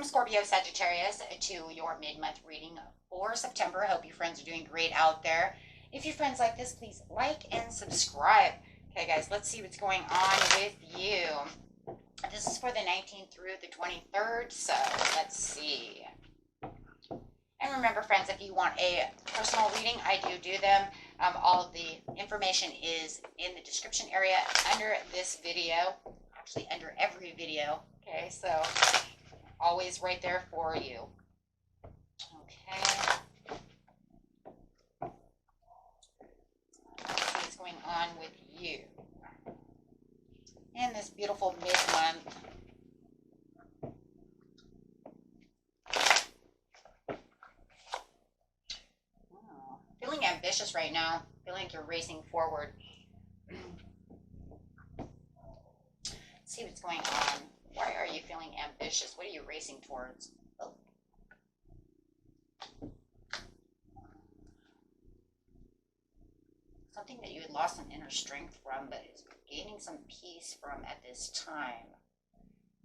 Scorpio, Sagittarius, to your mid-month reading for September. I hope you friends are doing great out there. If your friends like this, please like and subscribe. Okay, guys, let's see what's going on with you. This is for the 19th through the 23rd, so let's see. And remember, friends, if you want a personal reading, I do them. All of the information is in the description area under this video, actually under every video. Okay, so always right there for you. Okay. Let's see what's going on with you in this beautiful mid-month. Feeling ambitious right now. Feeling like you're racing forward. Let's see what's going on. Why are you feeling ambitious? What are you racing towards? Oh. Something that you had lost some inner strength from, but is gaining some peace from at this time.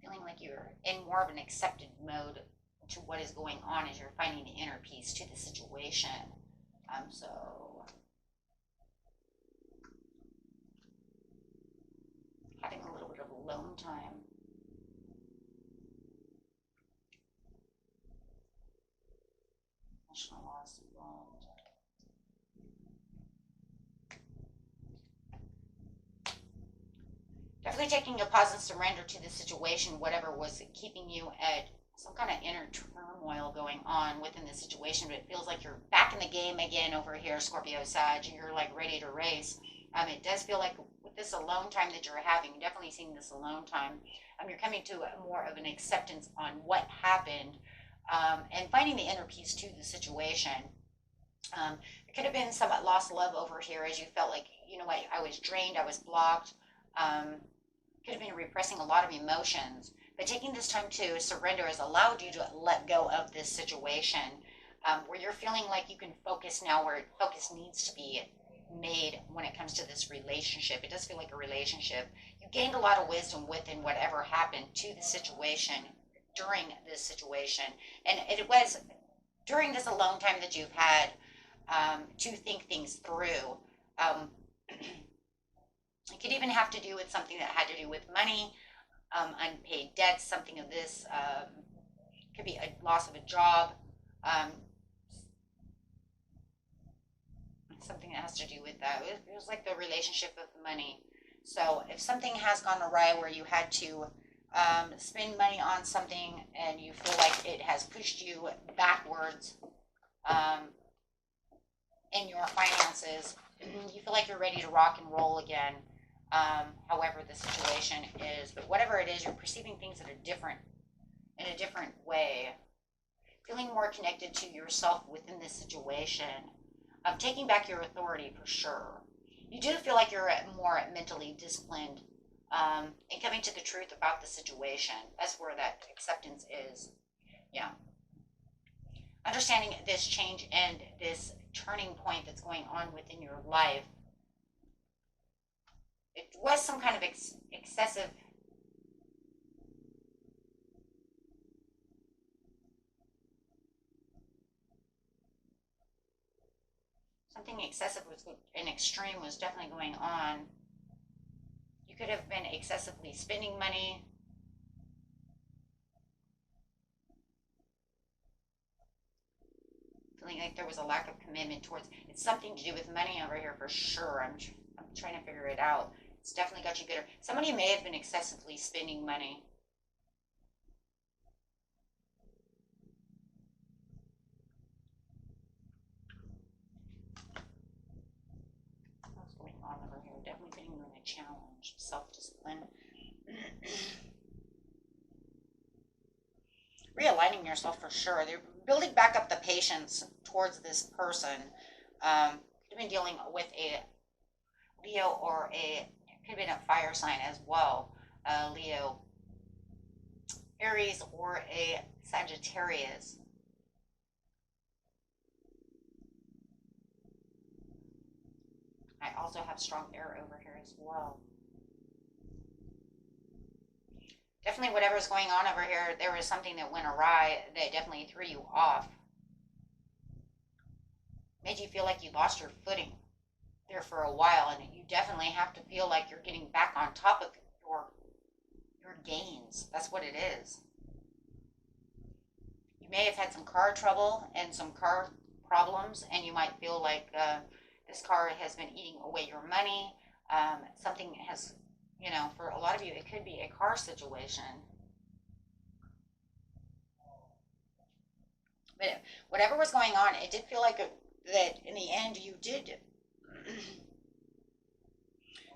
Feeling like you're in more of an accepted mode to what is going on as you're finding the inner peace to the situation. So having a little bit of alone time. Loss involved. Definitely taking a pause and surrender to the situation, whatever was keeping you at some kind of inner turmoil going on within the situation, but it feels like you're back in the game again over here, Scorpio, Sag. You're like ready to race. It does feel like with this alone time that you're having, definitely seeing this alone time, you're coming to more of an acceptance on what happened, and finding the inner peace to the situation. It could have been some lost love over here as you felt like, you know what, I was drained, I was blocked. Could have been repressing a lot of emotions. But taking this time to surrender has allowed you to let go of this situation, where you're feeling like you can focus now where focus needs to be made when it comes to this relationship. It does feel like a relationship. You gained a lot of wisdom within whatever happened to the situation during this situation. And it was during this alone time that you've had to think things through. It could even have to do with something that had to do with money, unpaid debts, something of this. Could be a loss of a job, something that has to do with that. It was like the relationship with money. So if something has gone awry where you had to spend money on something and you feel like it has pushed you backwards in your finances, you feel like you're ready to rock and roll again. However the situation is, but whatever it is, you're perceiving things in a different way, feeling more connected to yourself within this situation, taking back your authority for sure. You do feel like you're more mentally disciplined, and coming to the truth about the situation. That's where that acceptance is. Yeah. Understanding this change and this turning point that's going on within your life. It was some kind of excessive something excessive was an extreme was definitely going on. You could have been excessively spending money. Feeling like there was a lack of commitment towards it's something to do with money over here for sure. I'm trying to figure it out. It's definitely got you bitter. Somebody may have been excessively spending money. What's going on over here? Definitely putting you in a challenge, self-discipline. Realigning yourself for sure. They're building back up the patience towards this person. Could have been dealing with a Leo or could have been a fire sign as well. Leo, Aries, or a Sagittarius. I also have strong air over here as well. Definitely whatever's going on over here, there was something that went awry that definitely threw you off. Made you feel like you lost your footing there for a while, and you definitely have to feel like you're getting back on top of your gains. That's what it is. You may have had some car trouble and some car problems, and you might feel like this car has been eating away your money. Something has, for a lot of you, it could be a car situation. But whatever was going on, it did feel like that in the end you did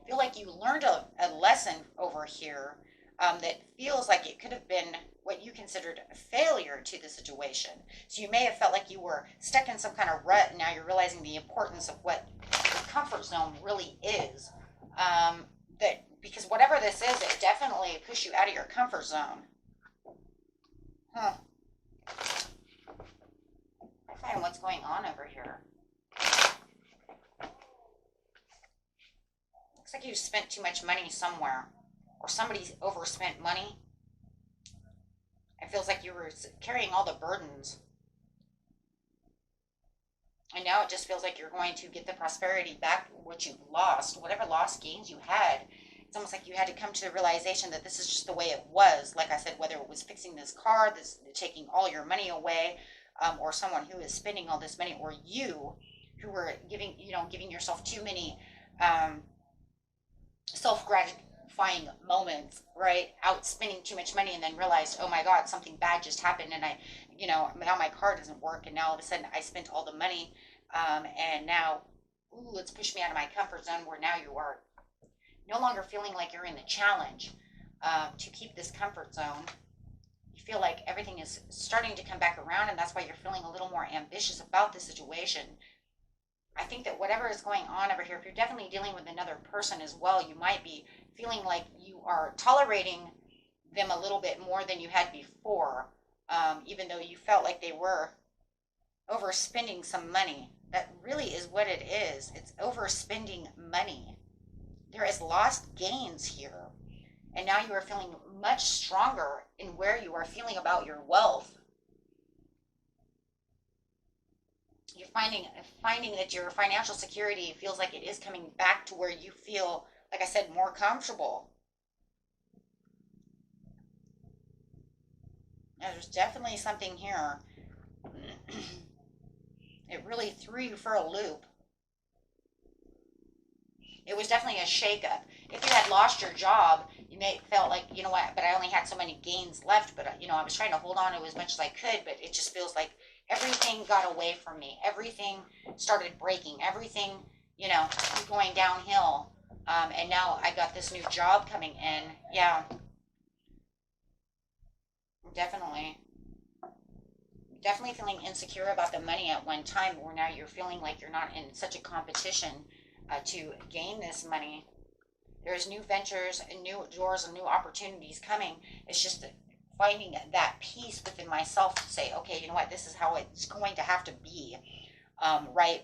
feel like you learned a lesson over here, that feels like it could have been what you considered a failure to the situation. So you may have felt like you were stuck in some kind of rut, and now you're realizing the importance of what the comfort zone really is. That because whatever this is, it definitely pushed you out of your comfort zone. Huh. I find what's going on over here. Looks like you spent too much money somewhere, or somebody's overspent money. It feels like you were carrying all the burdens. And now it just feels like you're going to get the prosperity back, what you've lost, whatever lost gains you had. It's almost like you had to come to the realization that this is just the way it was. Like I said, whether it was fixing this car, this taking all your money away, or someone who is spending all this money, or you who were giving yourself too many self-gratifying moments, right? Out spending too much money, and then realized, oh my God, something bad just happened, and now my car doesn't work, and now all of a sudden I spent all the money, and now, it's pushed me out of my comfort zone, where now you are no longer feeling like you're in the challenge to keep this comfort zone. You feel like everything is starting to come back around, and that's why you're feeling a little more ambitious about the situation. I think that whatever is going on over here, if you're definitely dealing with another person as well, you might be feeling like you are tolerating them a little bit more than you had before, even though you felt like they were overspending some money. That really is what it is. It's overspending money. There is lost gains here. And now you are feeling much stronger in where you are feeling about your wealth. You're finding that your financial security feels like it is coming back to where you feel, like I said, more comfortable. Now, there's definitely something here. It really threw you for a loop. It was definitely a shakeup. If you had lost your job, you may felt like, you know what, but I only had so many gains left, but I was trying to hold on to as much as I could, but it just feels like everything got away from me. Everything started breaking. Everything, going downhill. And now I got this new job coming in. Yeah, definitely. Definitely feeling insecure about the money at one time, where now you're feeling like you're not in such a competition to gain this money. There's new ventures and new doors and new opportunities coming. It's just finding that peace within myself to say, okay, you know what, this is how it's going to have to be, right?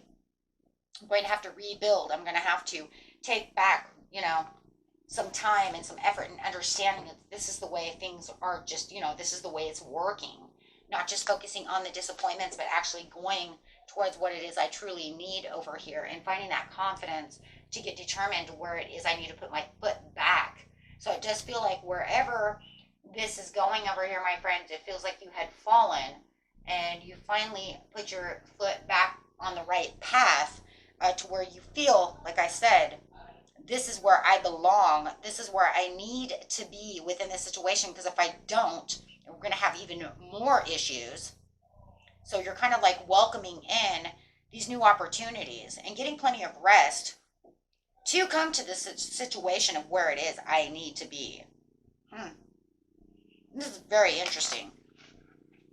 I'm going to have to rebuild. I'm going to have to take back, some time and some effort and understanding that this is the way things are just, this is the way it's working. Not just focusing on the disappointments, but actually going towards what it is I truly need over here, and finding that confidence to get determined where it is I need to put my foot back. So it does feel like wherever this is going over here, my friends, it feels like you had fallen and you finally put your foot back on the right path, to where you feel, like I said, this is where I belong. This is where I need to be within this situation, because if I don't, we're going to have even more issues. So you're kind of like welcoming in these new opportunities and getting plenty of rest to come to this situation of where it is I need to be. This is very interesting.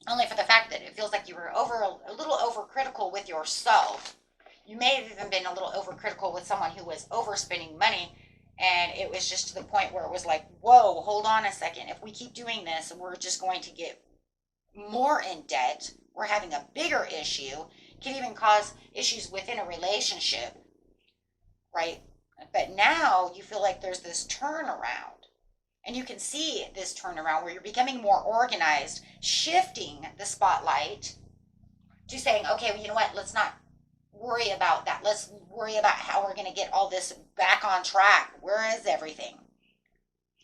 Only for the fact that it feels like you were a little overcritical with yourself. You may have even been a little overcritical with someone who was overspending money, and it was just to the point where it was like, whoa, hold on a second. If we keep doing this, we're just going to get more in debt. We're having a bigger issue. It can even cause issues within a relationship, right? But now you feel like there's this turnaround. And you can see this turnaround where you're becoming more organized, shifting the spotlight to saying, okay, well, you know what, let's not worry about that. Let's worry about how we're going to get all this back on track. Where is everything?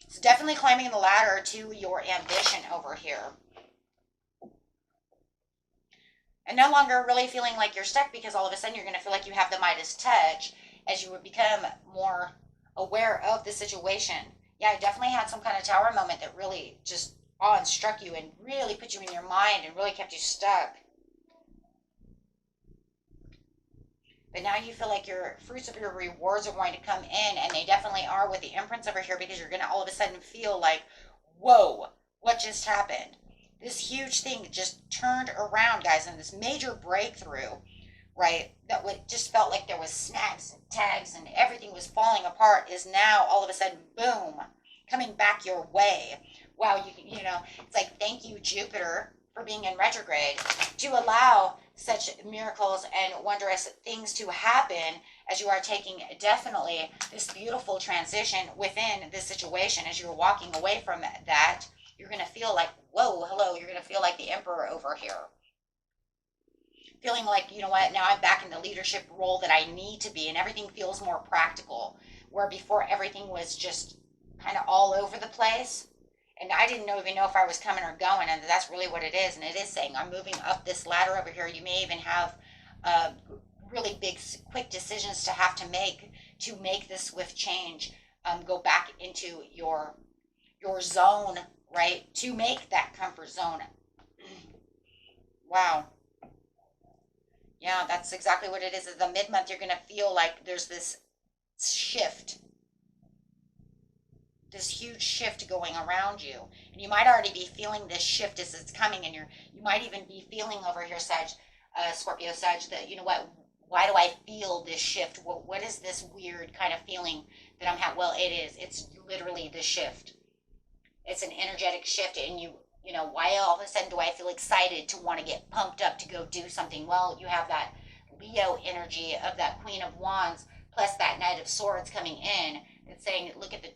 So definitely climbing the ladder to your ambition over here. And no longer really feeling like you're stuck, because all of a sudden you're going to feel like you have the Midas touch as you would become more aware of the situation. Yeah, I definitely had some kind of tower moment that really just awe-struck you and really put you in your mind and really kept you stuck. But now you feel like your fruits of your rewards are going to come in, and they definitely are with the imprints over here, because you're going to all of a sudden feel like, whoa, what just happened? This huge thing just turned around, guys, and this major breakthrough, right, that just felt like there was snags and tags and everything was falling apart, is now all of a sudden, boom, coming back your way. Wow, you know, it's like, thank you, Jupiter, for being in retrograde to allow such miracles and wondrous things to happen as you are taking definitely this beautiful transition within this situation. As you're walking away from that, you're going to feel like, whoa, hello, you're going to feel like the emperor over here. Feeling like, you know what, now I'm back in the leadership role that I need to be, and everything feels more practical, where before everything was just kind of all over the place. And I didn't even know if I was coming or going, and that's really what it is. And it is saying, I'm moving up this ladder over here. You may even have really big, quick decisions to have to make this swift change, go back into your zone, right? To make that comfort zone. Wow. Yeah, that's exactly what it is. At the mid-month, you're going to feel like there's this shift, this huge shift going around you, and you might already be feeling this shift as it's coming, and you might even be feeling over here, Scorpio, that, you know what, why do I feel this shift? What is this weird kind of feeling that I'm having? Well, it's literally the shift. It's an energetic shift, and you know, why all of a sudden do I feel excited to want to get pumped up to go do something? Well, you have that Leo energy of that Queen of Wands plus that Knight of Swords coming in. It's saying, look at the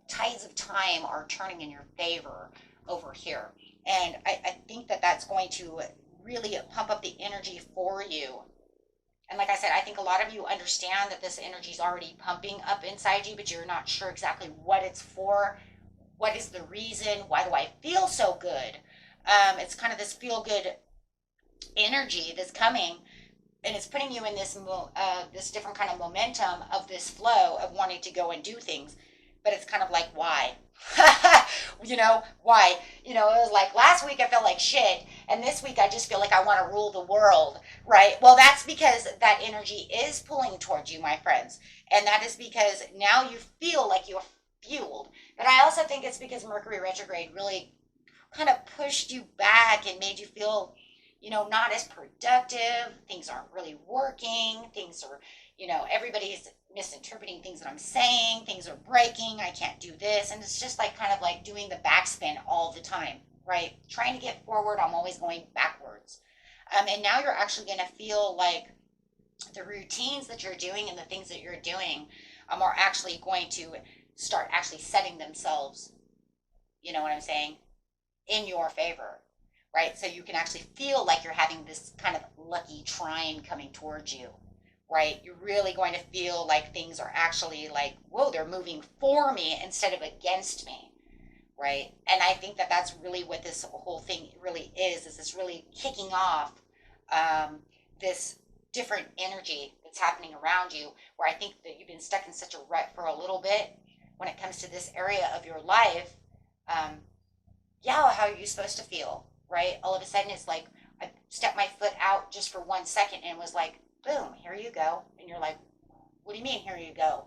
tides of time are turning in your favor over here. And I think that that's going to really pump up the energy for you. And like I said, I think a lot of you understand that this energy is already pumping up inside you, but you're not sure exactly what it's for. What is the reason? Why do I feel so good? It's kind of this feel good energy that's coming, and it's putting you in this this different kind of momentum of this flow of wanting to go and do things. But it's kind of like, why? You know, why? You know, it was like last week I felt like shit, and this week I just feel like I want to rule the world, right? Well, that's because that energy is pulling towards you, my friends. And that is because now you feel like you're fueled. But I also think it's because Mercury retrograde really kind of pushed you back and made you feel, you know, not as productive. Things aren't really working. Things are, you know, everybody's misinterpreting things that I'm saying. Things are breaking. I can't do this. And it's just like kind of like doing the backspin all the time, right? Trying to get forward, I'm always going backwards. And now you're actually going to feel like the routines that you're doing and the things that you're doing are actually going to start actually setting themselves, you know what I'm saying, in your favor, right? So you can actually feel like you're having this kind of lucky trine coming towards you, right? You're really going to feel like things are actually like, whoa, they're moving for me instead of against me, right? And I think that that's really what this whole thing really is this really kicking off this different energy that's happening around you, where I think that you've been stuck in such a rut for a little bit when it comes to this area of your life. Yeah, how are you supposed to feel, right? All of a sudden it's like I stepped my foot out just for 1 second and was like, boom, here you go. And you're like, what do you mean, here you go?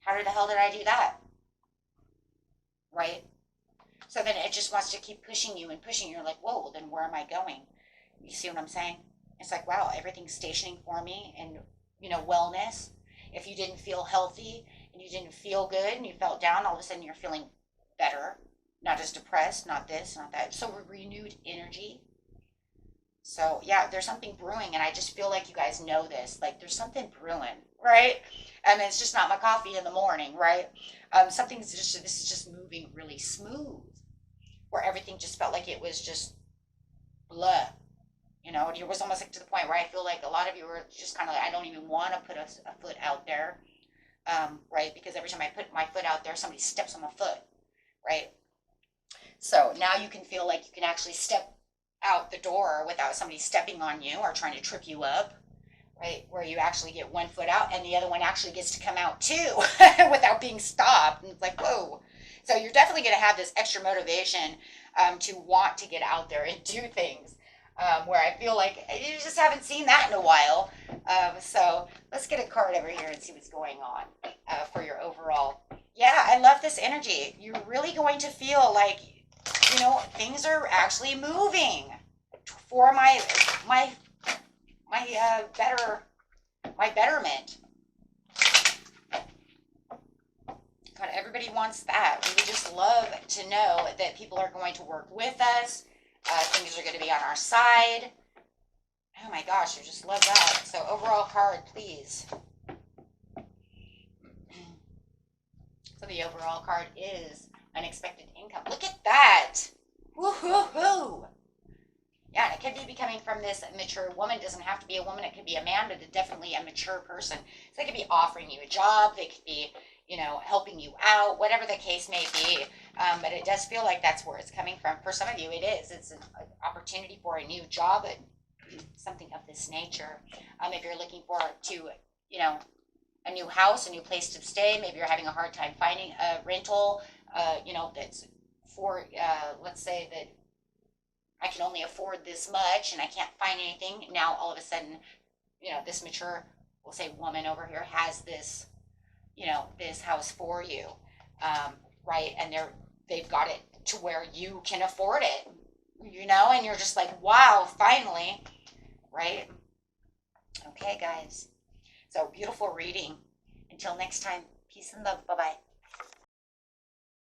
How the hell did I do that? Right? So then it just wants to keep pushing you and pushing you. You're like, whoa, well, then where am I going? You see what I'm saying? It's like, wow, everything's stationing for me, and, you know, wellness. If you didn't feel healthy and you didn't feel good and you felt down, all of a sudden you're feeling better, not as depressed, not this, not that. So renewed energy. So yeah, there's something brewing, and I just feel like you guys know this. Like there's something brewing. right? And it's just not my coffee in the morning, right? Something's just, this is just moving really smooth, where everything just felt like it was just blah. You know, it was almost like to the point where I feel like a lot of you were just kind of like, I don't even want to put a foot out there, right? Because every time I put my foot out there, somebody steps on my foot, right? So now you can feel like you can actually step out the door without somebody stepping on you or trying to trip you up, right? Where you actually get one foot out and the other one actually gets to come out too without being stopped. And it's like, whoa. So you're definitely going to have this extra motivation to want to get out there and do things. Where I feel like you just haven't seen that in a while. So let's get a card over here and see what's going on for your overall. Yeah, I love this energy. You're really going to feel like, you know, things are actually moving for my betterment. God, everybody wants that. We would just love to know that people are going to work with us. Things are going to be on our side. Oh my gosh, I just love that. So overall card, please. So the overall card is unexpected income. Look at that. Woo-hoo-hoo. Yeah, it could be coming from this mature woman. It doesn't have to be a woman. It could be a man, but it's definitely a mature person. So they could be offering you a job. They could be, you know, helping you out, whatever the case may be. But it does feel like that's where it's coming from. For some of you, it is. It's an opportunity for a new job and something of this nature. If you're looking for to, you know, a new house, a new place to stay, maybe you're having a hard time finding a rental, you know, that's for, let's say that I can only afford this much and I can't find anything. Now, all of a sudden, you know, this mature, we'll say woman over here has this, you know, this house for you, right? And they've got it to where you can afford it, you know, and you're just like, wow, finally, right? Okay, guys. So beautiful reading. Until next time, peace and love. Bye-bye.